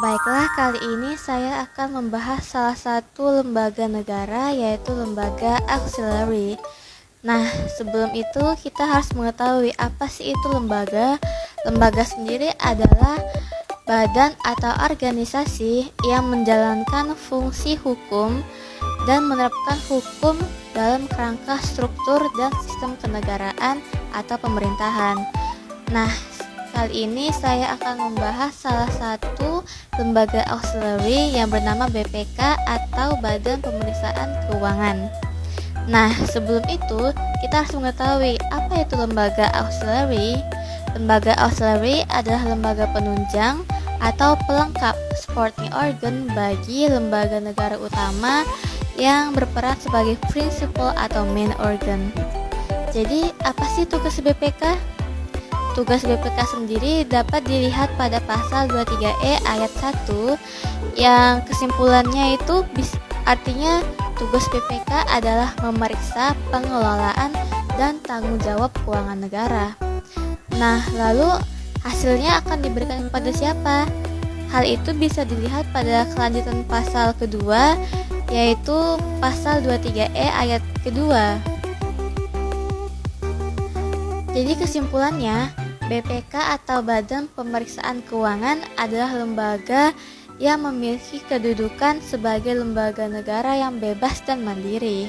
Baiklah, kali ini saya akan membahas salah satu lembaga negara, yaitu lembaga auxiliary. Nah, sebelum itu kita harus mengetahui apa sih itu lembaga. Lembaga sendiri adalah badan atau organisasi yang menjalankan fungsi hukum dan menerapkan hukum dalam kerangka struktur dan sistem kenegaraan atau pemerintahan. Nah, kali ini saya akan membahas salah satu lembaga auxiliary yang bernama BPK atau Badan Pemeriksaan Keuangan. Nah, sebelum itu kita harus mengetahui apa itu lembaga auxiliary. Lembaga auxiliary adalah lembaga penunjang atau pelengkap supporting organ bagi lembaga negara utama yang berperan sebagai principal atau main organ. Jadi, apa sih tugas BPK? Tugas BPK sendiri dapat dilihat pada pasal 23E ayat 1 yang kesimpulannya itu artinya tugas BPK adalah memeriksa pengelolaan dan tanggung jawab keuangan negara. Nah, lalu hasilnya akan diberikan kepada siapa? Hal itu bisa dilihat pada kelanjutan pasal kedua, yaitu pasal 23E ayat kedua. Jadi kesimpulannya, BPK atau Badan Pemeriksaan Keuangan adalah lembaga yang memiliki kedudukan sebagai lembaga negara yang bebas dan mandiri.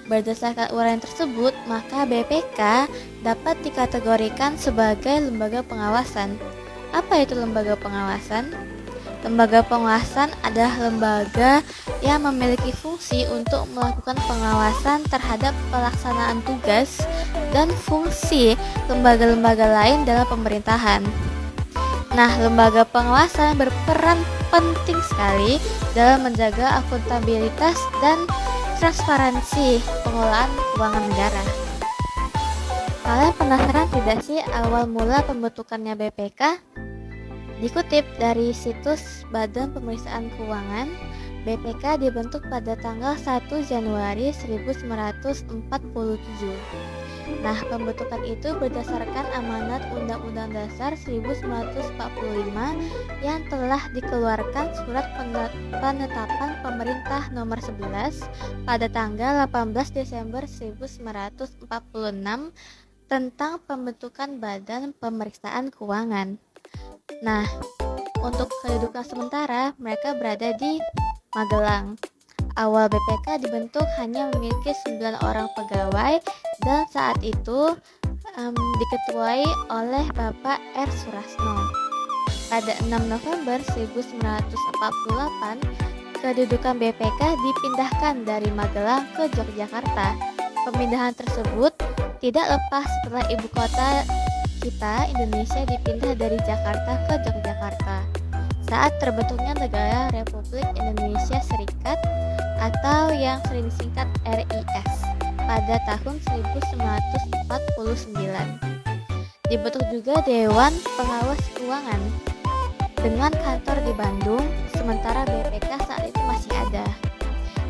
Berdasarkan uraian tersebut, maka BPK dapat dikategorikan sebagai lembaga pengawasan. Apa itu lembaga pengawasan? Lembaga pengawasan adalah lembaga yang memiliki fungsi untuk melakukan pengawasan terhadap pelaksanaan tugas dan fungsi lembaga-lembaga lain dalam pemerintahan. Nah, lembaga pengawasan berperan penting sekali dalam menjaga akuntabilitas dan transparansi pengelolaan keuangan negara. Kalian penasaran tidak sih awal mula pembentukannya BPK? Dikutip dari situs Badan Pemeriksaan Keuangan, BPK dibentuk pada tanggal 1 Januari 1947. Nah, pembentukan itu berdasarkan amanat Undang-Undang Dasar 1945 yang telah dikeluarkan Surat Penetapan Pemerintah Nomor 11 pada tanggal 18 Desember 1946 tentang pembentukan Badan Pemeriksaan Keuangan. Nah, untuk kedudukan sementara mereka berada di Magelang. Awal BPK dibentuk hanya memiliki 9 orang pegawai dan saat itu diketuai oleh Bapak R. Surasno. Pada 6 November 1948, kedudukan BPK dipindahkan dari Magelang ke Yogyakarta. Pemindahan tersebut tidak lepas setelah ibu kota kita, Indonesia, dipindah dari Jakarta ke Yogyakarta saat terbentuknya negara Republik Indonesia Serikat atau yang sering disingkat RIS pada tahun 1949. Dibentuk juga Dewan Pengawas Keuangan dengan kantor di Bandung, sementara BPK saat itu masih ada.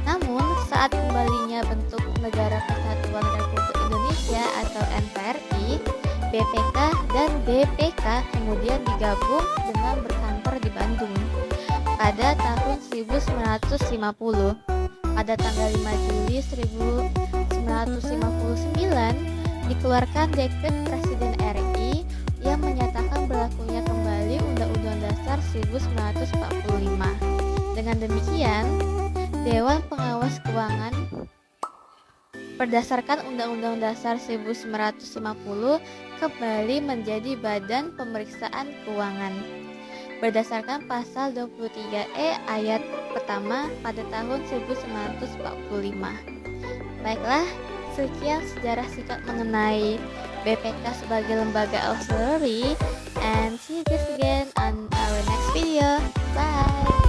Namun, saat kembalinya bentuk Negara Kesatuan Republik Indonesia atau NKRI, BPK dan BPK kemudian digabung dengan berkantor di Bandung pada tahun 1950. Pada tanggal 5 Juli 1959 dikeluarkan dekret Presiden RI yang menyatakan berlakunya kembali Undang-Undang Dasar 1945. Dengan demikian, Dewan Pengawas Keuangan berdasarkan Undang-Undang Dasar 1950 kembali menjadi Badan Pemeriksaan Keuangan berdasarkan pasal 23E ayat pertama pada tahun 1945. Baiklah, sekian sejarah singkat mengenai BPK sebagai lembaga auxiliary, and see you guys again on our next video. Bye.